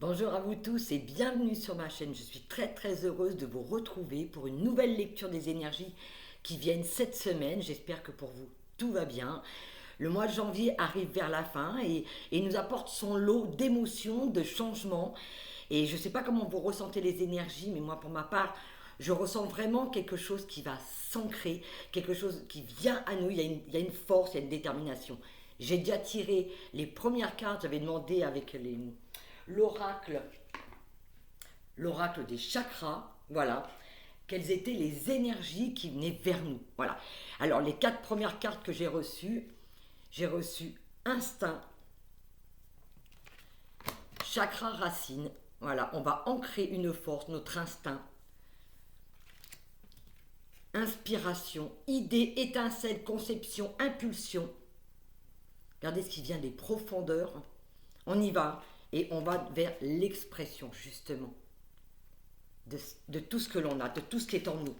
Bonjour à vous tous et bienvenue sur ma chaîne. Je suis très heureuse de vous retrouver pour une nouvelle lecture des énergies qui viennent cette semaine. J'espère que pour vous tout va bien. Le mois de janvier arrive vers la fin et nous apporte son lot d'émotions, de changements. Et je ne sais pas comment vous ressentez les énergies, mais moi pour ma part, je ressens vraiment quelque chose qui va s'ancrer, quelque chose qui vient à nous. Il y a une force, il y a une détermination. J'ai déjà tiré les premières cartes, j'avais demandé avec l'oracle, l'oracle des chakras, voilà, quelles étaient les énergies qui venaient vers nous. Voilà. Alors les 4 premières cartes que j'ai reçu instinct, chakra racine. Voilà, on va ancrer une force, notre instinct. Inspiration, idée, étincelle, conception, impulsion. Regardez ce qui vient des profondeurs. On y va et on va vers l'expression justement de tout ce que l'on a, de tout ce qui est en nous.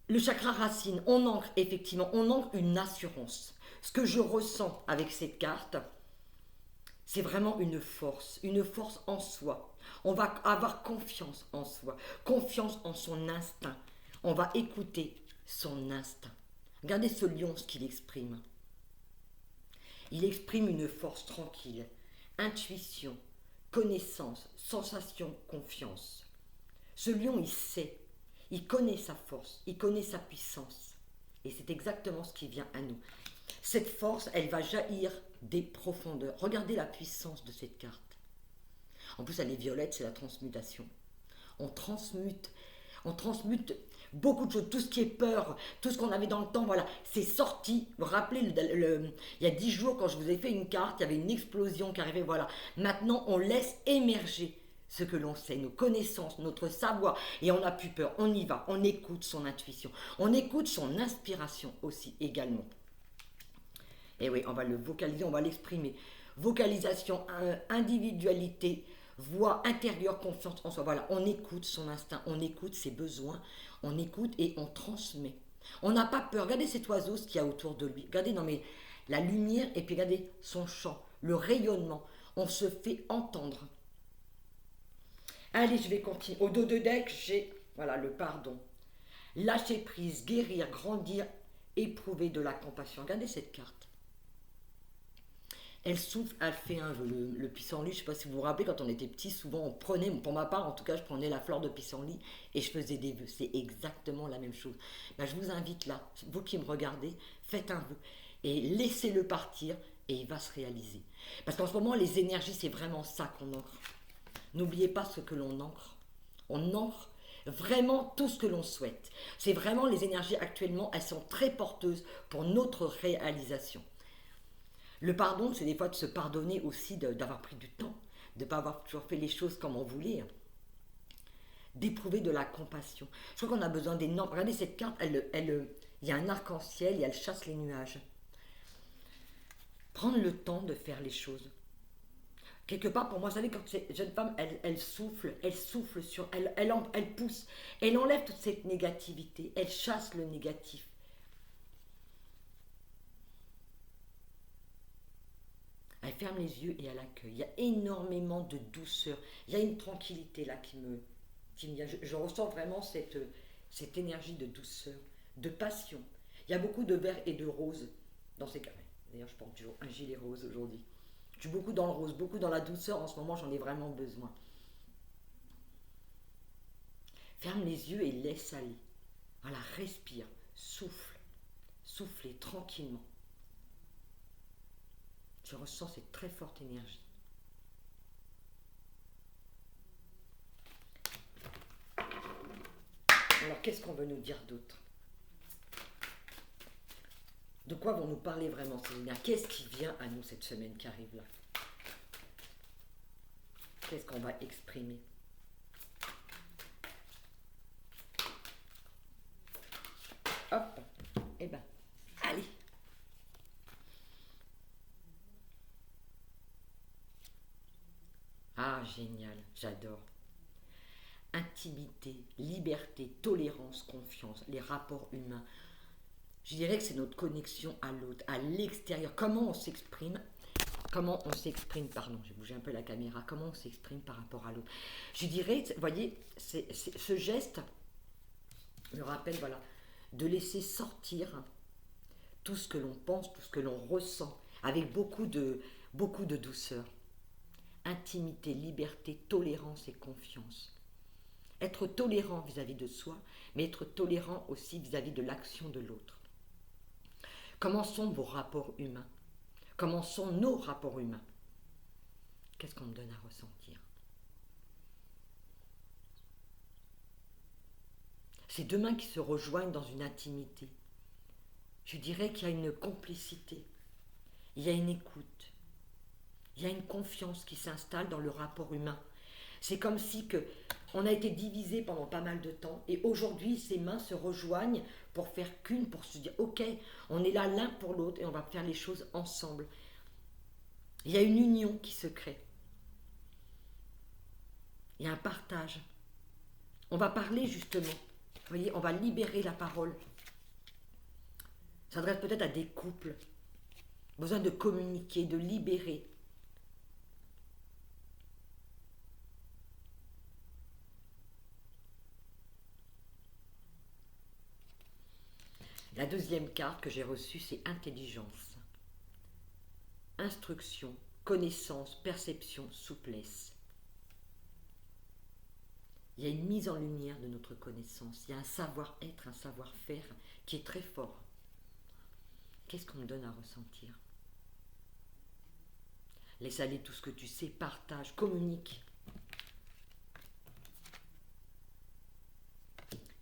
Le chakra racine, on ancre effectivement, on ancre une assurance. Ce que je ressens avec cette carte, c'est vraiment une force en soi. On va avoir confiance en soi, confiance en son instinct. On va écouter son instinct. Regardez ce lion, ce qu'il exprime. Il exprime une force tranquille, intuition, connaissance, sensation, confiance. Ce lion, il sait, il connaît sa force, il connaît sa puissance. Et c'est exactement ce qui vient à nous. Cette force, elle va jaillir des profondeurs. Regardez la puissance de cette carte. En plus, elle est violette, c'est la transmutation. On transmute beaucoup de choses, tout ce qui est peur, tout ce qu'on avait dans le temps, voilà, c'est sorti. Vous vous rappelez, il y a 10 jours, quand je vous ai fait une carte, il y avait une explosion qui arrivait, voilà. Maintenant, on laisse émerger ce que l'on sait, nos connaissances, notre savoir, et on n'a plus peur, on y va, on écoute son intuition, on écoute son inspiration aussi également. Et oui, on va le vocaliser, on va l'exprimer. Vocalisation, individualité, voix intérieure, confiance en soi. Voilà, on écoute son instinct, on écoute ses besoins, on écoute et on transmet. On n'a pas peur. Regardez cet oiseau, ce qu'il y a autour de lui. Regardez, non mais la lumière et puis regardez son chant, le rayonnement. On se fait entendre. Allez, je vais continuer. Au dos de deck, j'ai, voilà, le pardon. Lâcher prise, guérir, grandir, éprouver de la compassion. Regardez cette carte. Elle souffle, elle fait un vœu. Le pissenlit, je ne sais pas si vous vous rappelez, quand on était petit, souvent on prenait, pour ma part en tout cas, je prenais la fleur de pissenlit et je faisais des vœux. C'est exactement la même chose. Ben, je vous invite là, vous qui me regardez, faites un vœu et laissez-le partir et il va se réaliser. Parce qu'en ce moment, les énergies, c'est vraiment ça qu'on ancre. N'oubliez pas ce que l'on ancre. On ancre vraiment tout ce que l'on souhaite. C'est vraiment les énergies actuellement, elles sont très porteuses pour notre réalisation. Le pardon, c'est des fois de se pardonner aussi, d'avoir pris du temps, de ne pas avoir toujours fait les choses comme on voulait, d'éprouver de la compassion. Je crois qu'on a besoin d'énormes... Regardez cette carte, il y a un arc-en-ciel et elle chasse les nuages. Prendre le temps de faire les choses. Quelque part, pour moi, vous savez, quand cette jeune femme, elle souffle sur... Elle pousse, elle enlève toute cette négativité, elle chasse le négatif. Elle ferme les yeux et elle accueille. Il y a énormément de douceur. Il y a une tranquillité là qui me vient. Je ressens vraiment cette énergie de douceur, de passion. Il y a beaucoup de vert et de rose dans ces carrés. D'ailleurs, je porte toujours un gilet rose aujourd'hui. Je suis beaucoup dans le rose, beaucoup dans la douceur. En ce moment, j'en ai vraiment besoin. Ferme les yeux et laisse aller. Voilà, respire, souffle. Soufflez tranquillement. Je ressens cette très forte énergie. Alors, qu'est-ce qu'on veut nous dire d'autre? De quoi vont nous parler vraiment ces énergies? Qu'est-ce qui vient à nous cette semaine qui arrive là? Qu'est-ce qu'on va exprimer? Hop, et ben, allez. Ah, génial, j'adore. Intimité, liberté, tolérance, confiance, les rapports humains. Je dirais que c'est notre connexion à l'autre, à l'extérieur. Comment on s'exprime comment on s'exprime, pardon, j'ai bougé un peu la caméra, comment on s'exprime par rapport à l'autre. Je dirais, vous voyez, ce geste me rappelle, voilà, de laisser sortir tout ce que l'on pense, tout ce que l'on ressent, avec beaucoup de douceur. Intimité, liberté, tolérance et confiance. Être tolérant vis-à-vis de soi, mais être tolérant aussi vis-à-vis de l'action de l'autre. Comment sont vos rapports humains? Comment sont nos rapports humains? Qu'est-ce qu'on me donne à ressentir? C'est deux mains qui se rejoignent dans une intimité. Je dirais qu'il y a une complicité, il y a une écoute, il y a une confiance qui s'installe dans le rapport humain. C'est comme si on a été divisé pendant pas mal de temps et aujourd'hui ces mains se rejoignent pour faire qu'une, pour se dire ok, on est là l'un pour l'autre et on va faire les choses ensemble. Il y a une union qui se crée. Il y a un partage. On va parler justement. Vous voyez, on va libérer la parole. Ça s'adresse peut-être à des couples. Besoin de communiquer, de libérer. La deuxième carte que j'ai reçue, c'est intelligence. Instruction, connaissance, perception, souplesse. Il y a une mise en lumière de notre connaissance. Il y a un savoir-être, un savoir-faire qui est très fort. Qu'est-ce qu'on me donne à ressentir? Laisse aller tout ce que tu sais, partage, communique.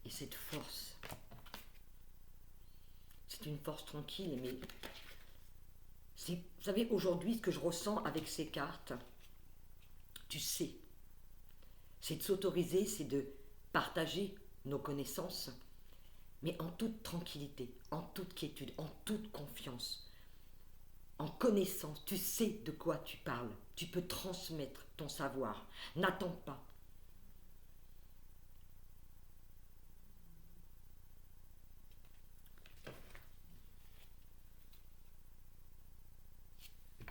Et cette force, c'est une force tranquille, mais vous savez, aujourd'hui, ce que je ressens avec ces cartes, tu sais, c'est de s'autoriser, c'est de partager nos connaissances, mais en toute tranquillité, en toute quiétude, en toute confiance, en connaissance. Tu sais de quoi tu parles, tu peux transmettre ton savoir. N'attends pas.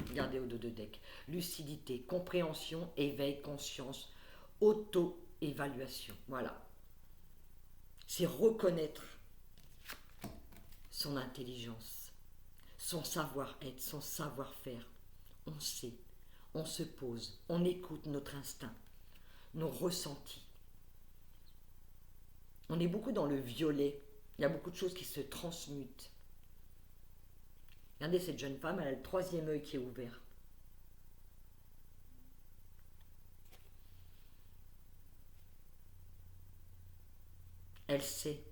Regardez au dos de deck. Lucidité, compréhension, éveil, conscience, auto-évaluation. Voilà. C'est reconnaître son intelligence, son savoir-être, son savoir-faire. On sait, on se pose, on écoute notre instinct, nos ressentis. On est beaucoup dans le violet. Il y a beaucoup de choses qui se transmutent. Regardez cette jeune femme, elle a le troisième œil qui est ouvert. Elle sait.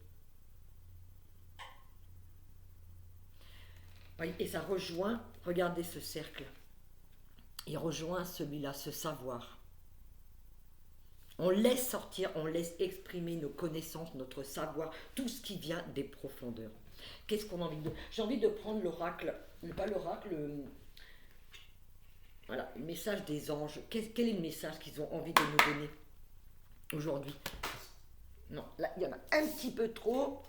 Et ça rejoint, regardez ce cercle. Il rejoint celui-là, ce savoir. On laisse sortir, on laisse exprimer nos connaissances, notre savoir, tout ce qui vient des profondeurs. Qu'est-ce qu'on a envie de... J'ai envie de prendre l'oracle, pas l'oracle, voilà, le message des anges. Quel est le message qu'ils ont envie de nous donner aujourd'hui? Non, là, il y en a un petit peu trop.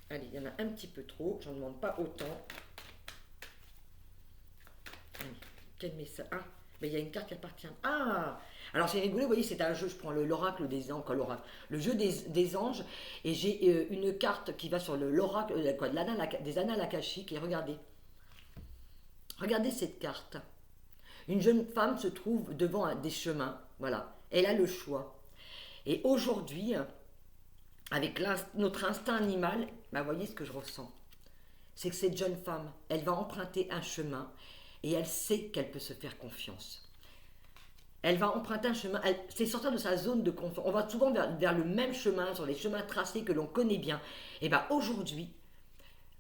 Allez, il y en a un petit peu trop, j'en demande pas autant. Allez, quel message? Ah, mais il y a une carte qui appartient. Ah, alors c'est rigolo, vous voyez, c'est un jeu, je prends l'oracle des anges, quoi, l'oracle, le jeu des anges, et j'ai une carte qui va sur l'oracle, des annales akashiques, et regardez cette carte. Une jeune femme se trouve devant des chemins, voilà, elle a le choix. Et aujourd'hui, avec notre instinct animal, bah, voyez ce que je ressens. C'est que cette jeune femme, elle va emprunter un chemin et elle sait qu'elle peut se faire confiance. Elle va emprunter un chemin, c'est sortir de sa zone de confort. On va souvent vers le même chemin, sur les chemins tracés que l'on connaît bien. Et bien aujourd'hui,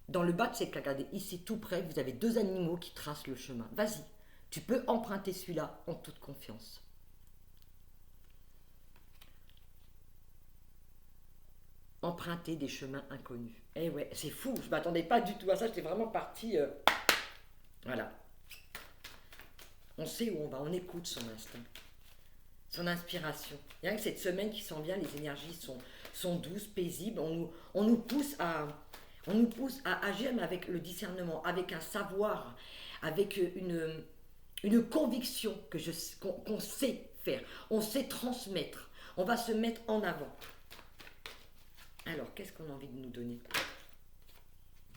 dans le bas de cette carte, regardez, ici tout près, vous avez deux animaux qui tracent le chemin. Vas-y, tu peux emprunter celui-là en toute confiance. Emprunter des chemins inconnus. Eh ouais, c'est fou, je ne m'attendais pas du tout à ça, j'étais vraiment partie... Voilà. On sait où on va, on écoute son instinct, son inspiration. Il y a que cette semaine qui sent bien, les énergies sont douces, paisibles, on nous pousse à agir, mais avec le discernement, avec un savoir, avec une conviction que qu'on sait faire, on sait transmettre, on va se mettre en avant. Alors, qu'est-ce qu'on a envie de nous donner?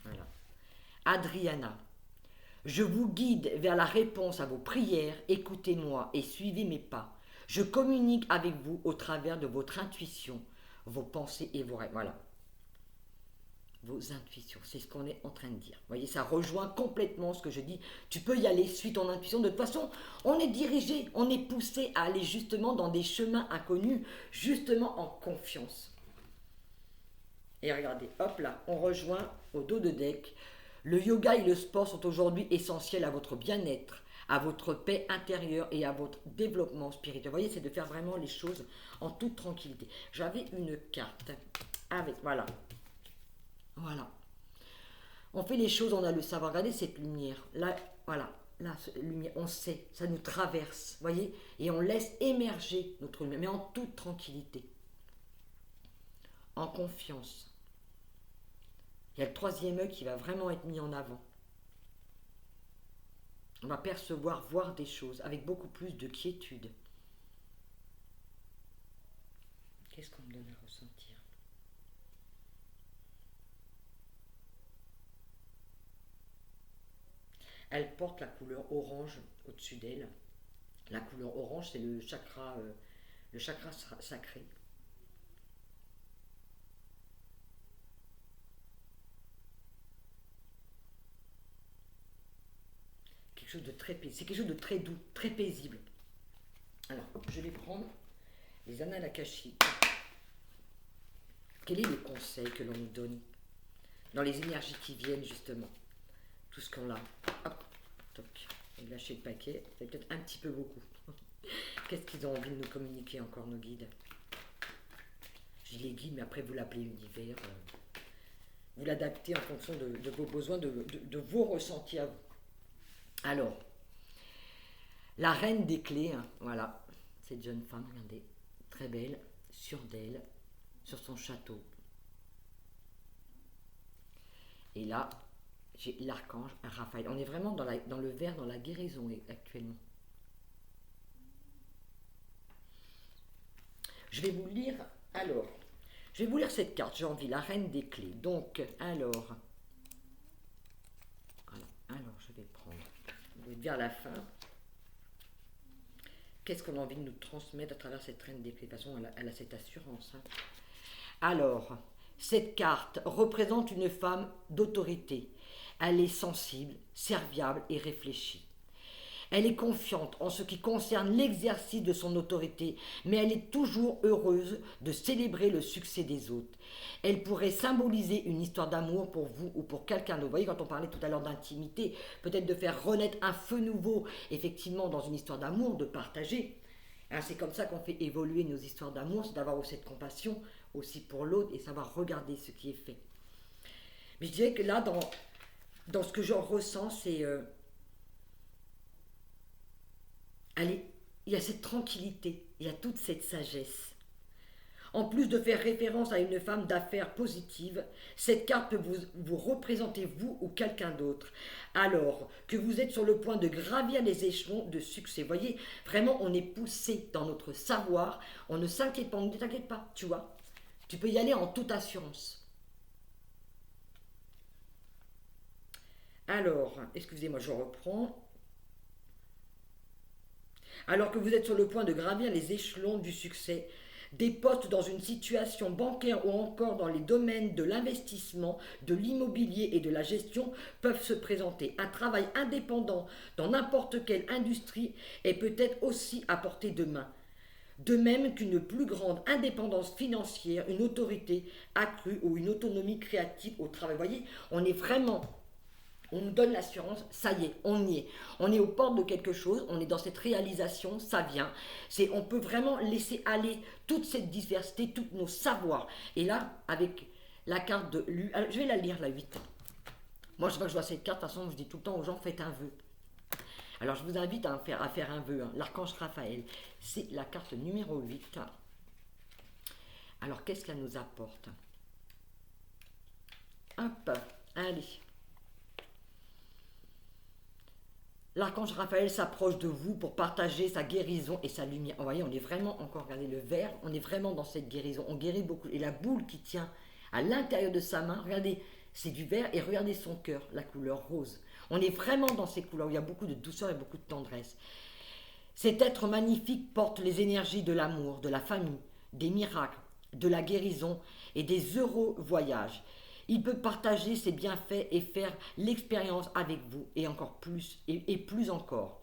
Voilà. Adriana, je vous guide vers la réponse à vos prières, écoutez-moi et suivez mes pas. Je communique avec vous au travers de votre intuition, vos pensées et vos rêves. Voilà. Vos intuitions, c'est ce qu'on est en train de dire. Vous voyez, ça rejoint complètement ce que je dis. Tu peux y aller, suis ton intuition. De toute façon, on est dirigé, on est poussé à aller justement dans des chemins inconnus, justement en confiance. Et regardez, hop là, on rejoint au dos de deck. Le yoga et le sport sont aujourd'hui essentiels à votre bien-être, à votre paix intérieure et à votre développement spirituel. Vous voyez, c'est de faire vraiment les choses en toute tranquillité. J'avais une carte avec, voilà. Voilà. On fait les choses, on a le savoir. Regardez cette lumière. Là, voilà. Là, cette lumière, on sait, ça nous traverse. Voyez? Et on laisse émerger notre lumière, mais en toute tranquillité. En confiance. Il y a le troisième œil qui va vraiment être mis en avant. On va percevoir, voir des choses avec beaucoup plus de quiétude. Qu'est-ce qu'on me donne à ressentir? Elle porte la couleur orange au-dessus d'elle. La couleur orange, c'est le chakra sacré. Quelque chose de très paisible. C'est quelque chose de très doux, très paisible. Alors, je vais prendre les annales akashiques. Quel est le conseil que l'on nous donne dans les énergies qui viennent justement? Tout ce qu'on a. Hop, toc. Et lâcher le paquet, c'est peut-être un petit peu beaucoup. Qu'est-ce qu'ils ont envie de nous communiquer encore, nos guides? Je dis les guides, mais après vous l'appelez univers. Vous l'adaptez en fonction de vos besoins, de vos ressentis à vous. Alors, la reine des clés, hein, voilà, cette jeune femme, regardez, très belle, sûre d'elle, sur son château. Et là, j'ai l'archange Raphaël. On est vraiment dans le vert, dans la guérison actuellement. Je vais vous lire, alors, je vais vous lire cette carte, j'ai envie, la reine des clés. Donc, alors, voilà, alors je vais prendre, je vais vers la fin. Qu'est-ce qu'on a envie de nous transmettre à travers cette reine des clés? De toute façon, elle a cette assurance. Hein. Alors, cette carte représente une femme d'autorité. Elle est sensible, serviable et réfléchie. Elle est confiante en ce qui concerne l'exercice de son autorité, mais elle est toujours heureuse de célébrer le succès des autres. Elle pourrait symboliser une histoire d'amour pour vous ou pour quelqu'un d'autre. Vous voyez, quand on parlait tout à l'heure d'intimité, peut-être de faire renaître un feu nouveau, effectivement, dans une histoire d'amour, de partager. Hein, c'est comme ça qu'on fait évoluer nos histoires d'amour, c'est d'avoir aussi cette compassion aussi pour l'autre et savoir regarder ce qui est fait. Mais je dirais que là, dans ce que j'en ressens, c'est... allez, il y a cette tranquillité, il y a toute cette sagesse. En plus de faire référence à une femme d'affaires positive, cette carte peut vous représenter vous ou quelqu'un d'autre. Alors que vous êtes sur le point de gravir les échelons de succès. Vous voyez, vraiment, on est poussé dans notre savoir. On ne s'inquiète pas, on ne t'inquiète pas, tu vois. Tu peux y aller en toute assurance. Alors, excusez-moi, je reprends. Alors que vous êtes sur le point de gravir les échelons du succès, des postes dans une situation bancaire ou encore dans les domaines de l'investissement, de l'immobilier et de la gestion peuvent se présenter. Un travail indépendant dans n'importe quelle industrie est peut-être aussi à portée de main. De même qu'une plus grande indépendance financière, une autorité accrue ou une autonomie créative au travail. Vous voyez, on est vraiment... On nous donne l'assurance, ça y est, on y est. On est aux portes de quelque chose, on est dans cette réalisation, ça vient. On peut vraiment laisser aller toute cette diversité, tous nos savoirs. Et là, avec la carte de l'U, je vais la lire, la 8. Moi, je sais pas que je vois cette carte, de toute façon, je dis tout le temps aux gens, faites un vœu. Alors, je vous invite à faire un vœu. Hein. L'archange Raphaël, c'est la carte numéro 8. Alors, qu'est-ce qu'elle nous apporte? Hop, allez. l'archange Raphaël s'approche de vous pour partager sa guérison et sa lumière. Vous voyez, on est vraiment, encore, regardez le vert, on est vraiment dans cette guérison. On guérit beaucoup. Et la boule qui tient à l'intérieur de sa main, regardez, c'est du vert et regardez son cœur, la couleur rose. On est vraiment dans ces couleurs où il y a beaucoup de douceur et beaucoup de tendresse. Cet être magnifique porte les énergies de l'amour, de la famille, des miracles, de la guérison et des heureux voyages. Il peut partager ses bienfaits et faire l'expérience avec vous et encore plus et plus encore.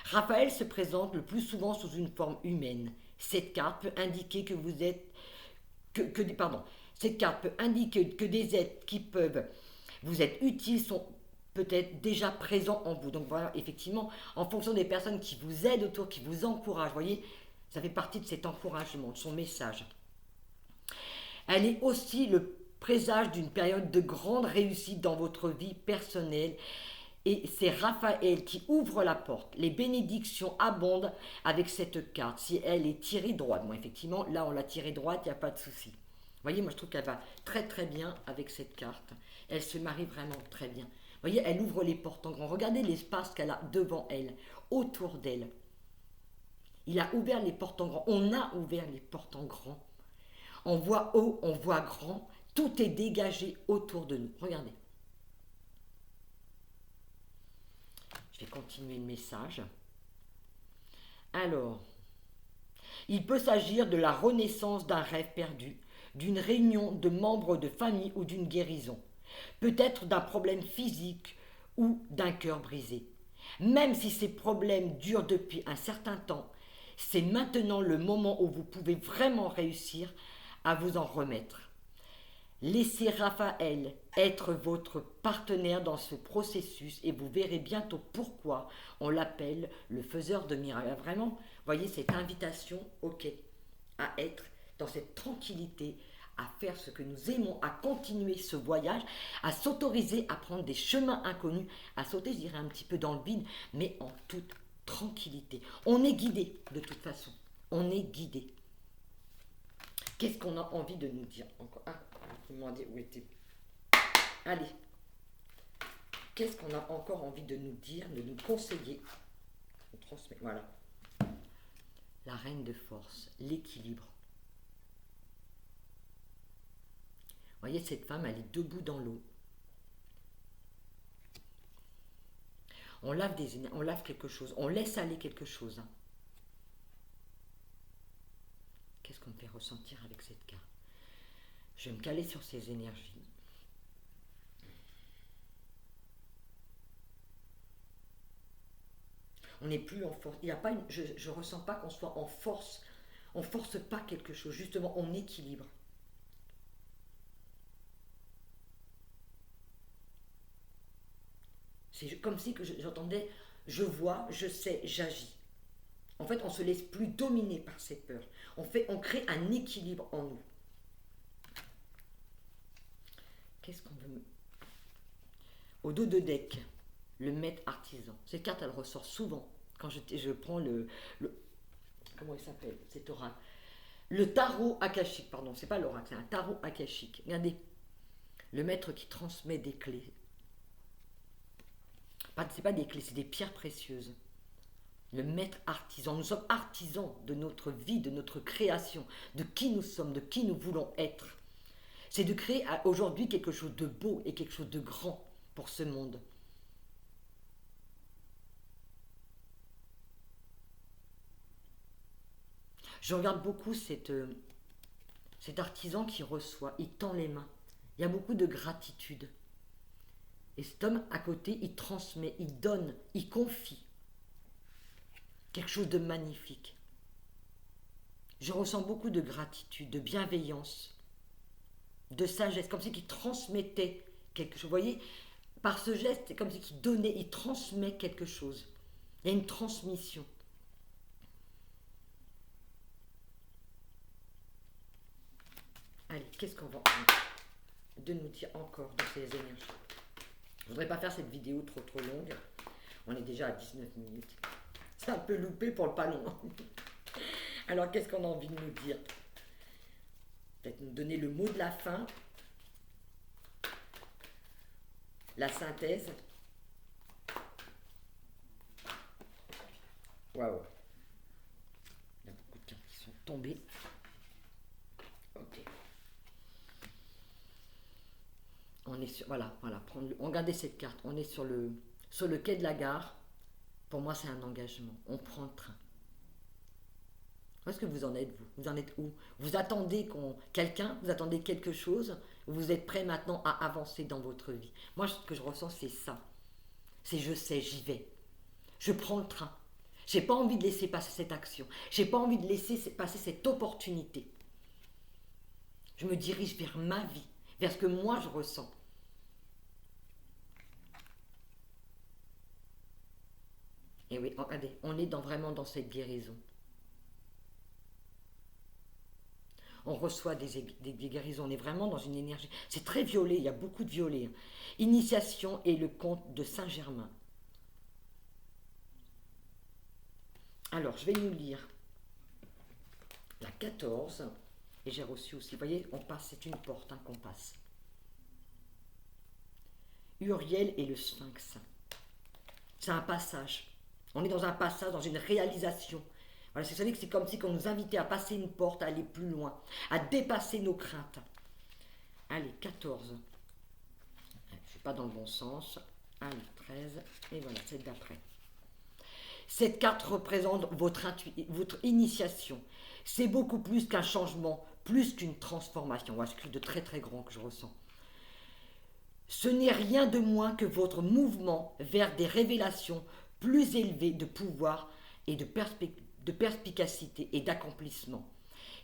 Raphaël se présente le plus souvent sous une forme humaine. Cette carte peut indiquer que vous êtes cette carte peut indiquer que des êtres qui peuvent vous être utiles sont peut-être déjà présents en vous. Donc voilà, effectivement, en fonction des personnes qui vous aident autour, qui vous encouragent, vous voyez, ça fait partie de cet encouragement, de son message. Elle est aussi le présage d'une période de grande réussite dans votre vie personnelle. Et c'est Raphaël qui ouvre la porte. Les bénédictions abondent avec cette carte. Si elle est tirée droite, bon effectivement, là on l'a tirée droite, il n'y a pas de souci. Vous voyez, moi je trouve qu'elle va très très bien avec cette carte. Elle se marie vraiment très bien. Vous voyez, elle ouvre les portes en grand. Regardez l'espace qu'elle a devant elle, autour d'elle. Il a ouvert les portes en grand. On a ouvert les portes en grand. On voit haut, on voit grand. Tout est dégagé autour de nous. Regardez. Je vais continuer le message. Alors, il peut s'agir de la renaissance d'un rêve perdu, d'une réunion de membres de famille ou d'une guérison. Peut-être d'un problème physique ou d'un cœur brisé. Même si ces problèmes durent depuis un certain temps, c'est maintenant le moment où vous pouvez vraiment réussir à vous en remettre. Laissez Raphaël être votre partenaire dans ce processus et vous verrez bientôt pourquoi on l'appelle le faiseur de miracles. Vraiment, voyez cette invitation, ok, à être dans cette tranquillité, à faire ce que nous aimons, à continuer ce voyage, à s'autoriser à prendre des chemins inconnus, à sauter, je dirais, un petit peu dans le vide, mais en toute tranquillité. On est guidé de toute façon, on est guidé. Qu'est-ce qu'on a envie de nous dire encore? Demandez où était. Allez. Qu'est-ce qu'on a encore envie de nous dire, de nous conseiller? On transmet. Voilà. La reine de force, l'équilibre. Vous voyez, cette femme, elle est debout dans l'eau. On lave quelque chose, on laisse aller quelque chose. Qu'est-ce qu'on me fait ressentir avec cette carte? Je vais me caler sur ces énergies. On n'est plus en force. Il y a pas je ne ressens pas qu'on soit en force. On ne force pas quelque chose. Justement, on équilibre. C'est comme si que j'entendais, je vois, je sais, j'agis. En fait, on ne se laisse plus dominer par ces peurs. On crée un équilibre en nous. Qu'est-ce qu'on veut? Au dos de deck, le maître artisan. Cette carte, elle ressort souvent quand je prends le comment il s'appelle cet oracle? Le tarot akashique, pardon, c'est pas l'oracle, c'est un tarot akashique. Regardez, le maître qui transmet des clés. C'est pas des clés, c'est des pierres précieuses. Le maître artisan. Nous sommes artisans de notre vie, de notre création, de qui nous sommes, de qui nous voulons être. C'est de créer aujourd'hui quelque chose de beau et quelque chose de grand pour ce monde. Je regarde beaucoup cet artisan qui reçoit, il tend les mains. Il y a beaucoup de gratitude. Et cet homme à côté, il transmet, il donne, il confie. Quelque chose de magnifique. Je ressens beaucoup de gratitude, de bienveillance, de sagesse, comme si il transmettait quelque chose. Vous voyez, par ce geste, c'est comme si il donnait, il transmet quelque chose. Il y a une transmission. Allez, qu'est-ce qu'on va de nous dire encore dans ces énergies? Je ne voudrais pas faire cette vidéo trop longue. On est déjà à 19 minutes. C'est un peu loupé pour le palon. Alors, qu'est-ce qu'on a envie de nous dire? Peut-être nous donner le mot de la fin. La synthèse. Waouh. Il y a beaucoup de cartes qui sont tombées. Ok. On est sur, voilà, regardez cette carte. On est sur le quai de la gare. Pour moi, c'est un engagement. On prend le train. Où est-ce que vous en êtes, vous? Vous en êtes où? Vous attendez quelqu'un, vous attendez quelque chose, vous êtes prêt maintenant à avancer dans votre vie. Moi, ce que je ressens, c'est ça. C'est je sais, j'y vais. Je prends le train. J'ai pas envie de laisser passer cette action. J'ai pas envie de laisser passer cette opportunité. Je me dirige vers ma vie, vers ce que moi je ressens. Et oui, regardez, on est vraiment dans cette guérison. On reçoit des guérisons, on est vraiment dans une énergie. C'est très violet, il y a beaucoup de violet. Initiation et le conte de Saint-Germain. Alors, je vais nous lire la 14. Et j'ai reçu aussi, vous voyez, on passe, c'est une porte qu'on passe. Uriel et le Sphinx. C'est un passage. On est dans un passage, dans une réalisation. Voilà, vous savez que c'est comme si on nous invitait à passer une porte, à aller plus loin, à dépasser nos craintes. Allez, 14. Je ne suis pas dans le bon sens. Allez, 13. Et voilà, celle d'après. Cette carte représente votre initiation. C'est beaucoup plus qu'un changement, plus qu'une transformation. Voilà, c'est quelque chose de très très grand que je ressens. Ce n'est rien de moins que votre mouvement vers des révélations plus élevées de pouvoir et de perspicacité et d'accomplissement.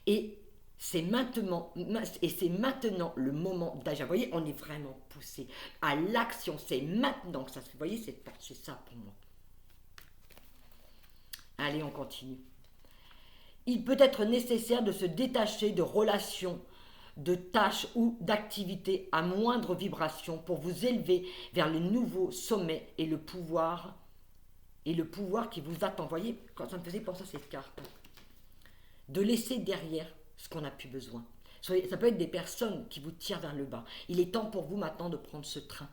Et c'est maintenant le moment d'agir. Vous voyez, on est vraiment poussé à l'action. C'est maintenant que ça se fait. Vous voyez, cette porte, c'est ça pour moi. Allez, on continue. Il peut être nécessaire de se détacher de relations, de tâches ou d'activités à moindre vibration pour vous élever vers le nouveau sommet et le pouvoir qui vous attend. Vous voyez, quand ça me faisait penser à cette carte, de laisser derrière ce qu'on n'a plus besoin. Ça peut être des personnes qui vous tirent vers le bas. Il est temps pour vous maintenant de prendre ce train.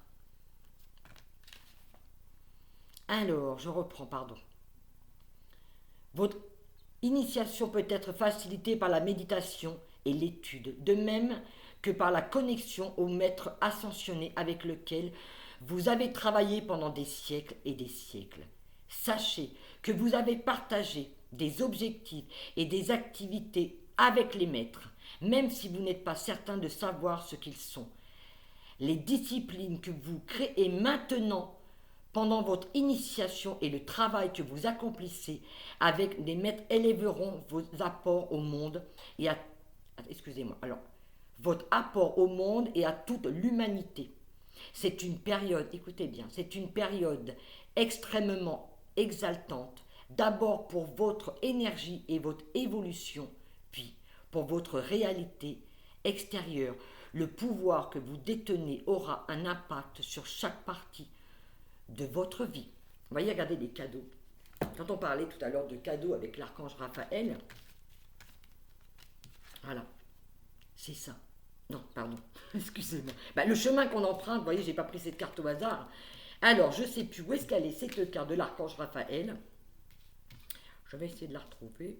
Alors, je reprends, pardon. Votre initiation peut être facilitée par la méditation et l'étude, de même que par la connexion au maître ascensionné avec lequel vous avez travaillé pendant des siècles et des siècles. Sachez que vous avez partagé des objectifs et des activités avec les maîtres, même si vous n'êtes pas certain de savoir ce qu'ils sont. Les disciplines que vous créez maintenant pendant votre initiation et le travail que vous accomplissez avec les maîtres élèveront vos apports au monde et à votre apport au monde et à toute l'humanité. C'est une période, écoutez bien, c'est une période extrêmement exaltante, d'abord pour votre énergie et votre évolution, puis pour votre réalité extérieure. Le pouvoir que vous détenez aura un impact sur chaque partie de votre vie. Vous voyez, regardez les cadeaux. Quand on parlait tout à l'heure de cadeaux avec l'archange Raphaël, voilà, c'est ça. Non, pardon, excusez-moi. Le chemin qu'on emprunte, vous voyez, j'ai pas pris cette carte au hasard. Alors, je ne sais plus où est-ce qu'elle est, cette carte de l'archange Raphaël. Je vais essayer de la retrouver.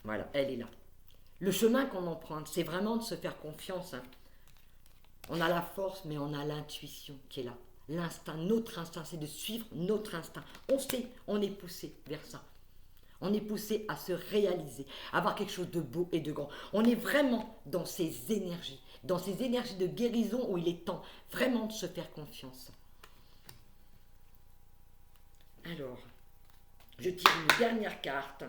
Voilà, elle est là. Le chemin qu'on emprunte, c'est vraiment de se faire confiance. On a la force, mais on a l'intuition qui est là. L'instinct, notre instinct, c'est de suivre notre instinct. On sait, on est poussé vers ça. On est poussé à se réaliser, à avoir quelque chose de beau et de grand. On est vraiment dans ces énergies de guérison où il est temps vraiment de se faire confiance. Alors, je tire une dernière carte.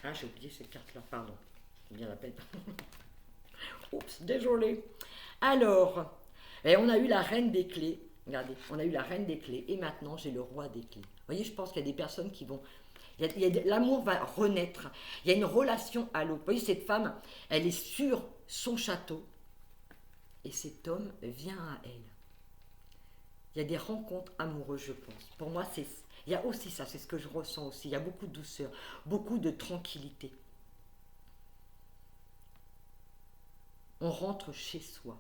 Ah, j'ai oublié cette carte-là, pardon. C'est bien la peine. Oups, désolé. Alors, on a eu la reine des clés. Regardez, on a eu la reine des clés et maintenant j'ai le roi des clés. Vous voyez, je pense qu'il y a des personnes qui vont... L'amour va renaître. Il y a une relation à l'autre. Vous voyez, cette femme, elle est sur son château et cet homme vient à elle. Il y a des rencontres amoureuses, je pense. Pour moi, il y a aussi ça, c'est ce que je ressens aussi. Il y a beaucoup de douceur, beaucoup de tranquillité. On rentre chez soi.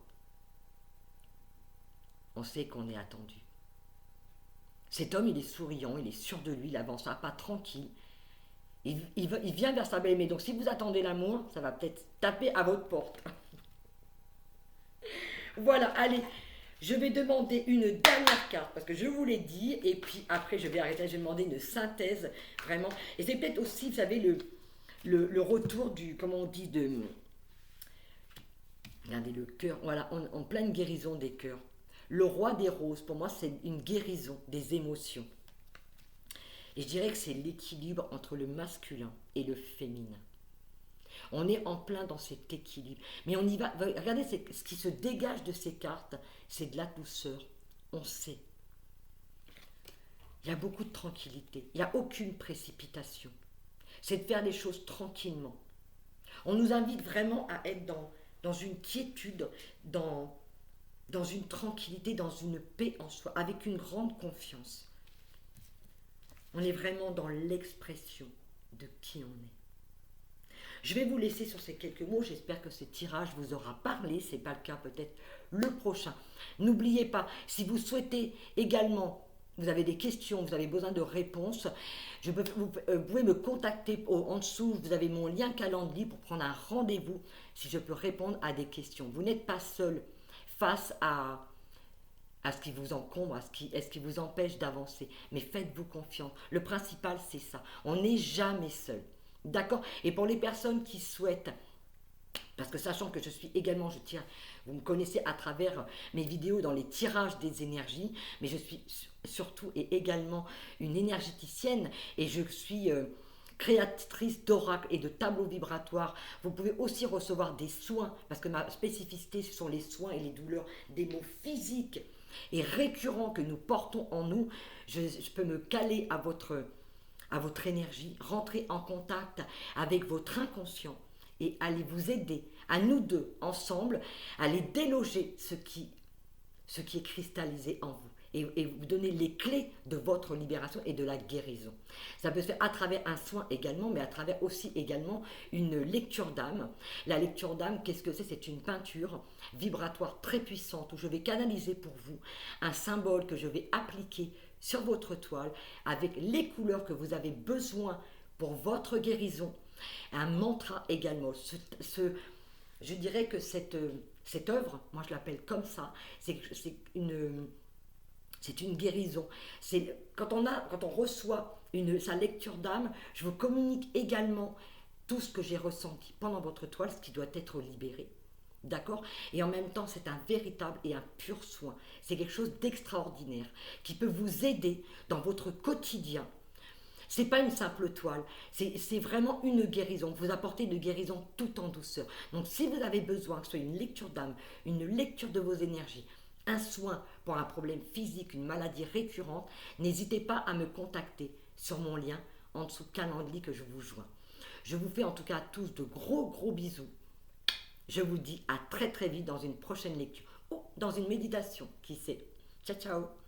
On sait qu'on est attendu. Cet homme, il est souriant, il est sûr de lui, il avance à pas tranquille. Il vient vers sa belle-aimée. Donc si vous attendez l'amour, ça va peut-être taper à votre porte. Voilà, allez, je vais demander une dernière carte parce que je vous l'ai dit. Et puis après, je vais arrêter, je vais demander une synthèse, vraiment. Et c'est peut-être aussi, vous savez, le retour du, comment on dit, de... Regardez le cœur, voilà, en pleine guérison des cœurs. Le roi des roses, pour moi, c'est une guérison des émotions. Et je dirais que c'est l'équilibre entre le masculin et le féminin. On est en plein dans cet équilibre. Mais on y va. Regardez, ce qui se dégage de ces cartes, c'est de la douceur. On sait. Il y a beaucoup de tranquillité. Il n'y a aucune précipitation. C'est de faire les choses tranquillement. On nous invite vraiment à être dans une quiétude, dans une tranquillité, dans une paix en soi, avec une grande confiance. On est vraiment dans l'expression de qui on est. Je vais vous laisser sur ces quelques mots. J'espère que ce tirage vous aura parlé. Ce n'est pas le cas, peut-être le prochain. N'oubliez pas, si vous souhaitez également, vous avez des questions, vous avez besoin de réponses, vous pouvez me contacter en dessous. Vous avez mon lien calendrier pour prendre un rendez-vous si je peux répondre à des questions. Vous n'êtes pas seul face à ce qui vous encombre, à ce qui vous empêche d'avancer. Mais faites-vous confiance. Le principal, c'est ça. On n'est jamais seul. D'accord? Et pour les personnes qui souhaitent, parce que sachant que je suis également, je tire, vous me connaissez à travers mes vidéos dans les tirages des énergies, mais je suis surtout et également une énergéticienne et je suis créatrice d'oracles et de tableaux vibratoires. Vous pouvez aussi recevoir des soins, parce que ma spécificité, ce sont les soins et les douleurs des maux physiques et récurrents que nous portons en nous. Je peux me caler à votre énergie, rentrer en contact avec votre inconscient et aller vous aider, à nous deux, ensemble, à aller déloger ce qui est cristallisé en vous et vous donner les clés de votre libération et de la guérison. Ça peut se faire à travers un soin également, mais à travers aussi également une lecture d'âme. La lecture d'âme, qu'est-ce que c'est? C'est une peinture vibratoire très puissante où je vais canaliser pour vous un symbole que je vais appliquer sur votre toile avec les couleurs que vous avez besoin pour votre guérison. Un mantra également. Je dirais que cette œuvre, moi je l'appelle comme ça, c'est une guérison. Quand on reçoit sa lecture d'âme, je vous communique également tout ce que j'ai ressenti pendant votre toile, ce qui doit être libéré. D'accord? Et en même temps, c'est un véritable et un pur soin. C'est quelque chose d'extraordinaire qui peut vous aider dans votre quotidien. C'est pas une simple toile, c'est vraiment une guérison. Vous apportez une guérison tout en douceur. Donc si vous avez besoin que ce soit une lecture d'âme, une lecture de vos énergies, un soin pour un problème physique, une maladie récurrente, n'hésitez pas à me contacter sur mon lien en dessous calendrier que je vous joins. Je vous fais en tout cas à tous de gros bisous. Je vous dis à très vite dans une prochaine lecture ou dans une méditation, qui sait. Ciao ciao.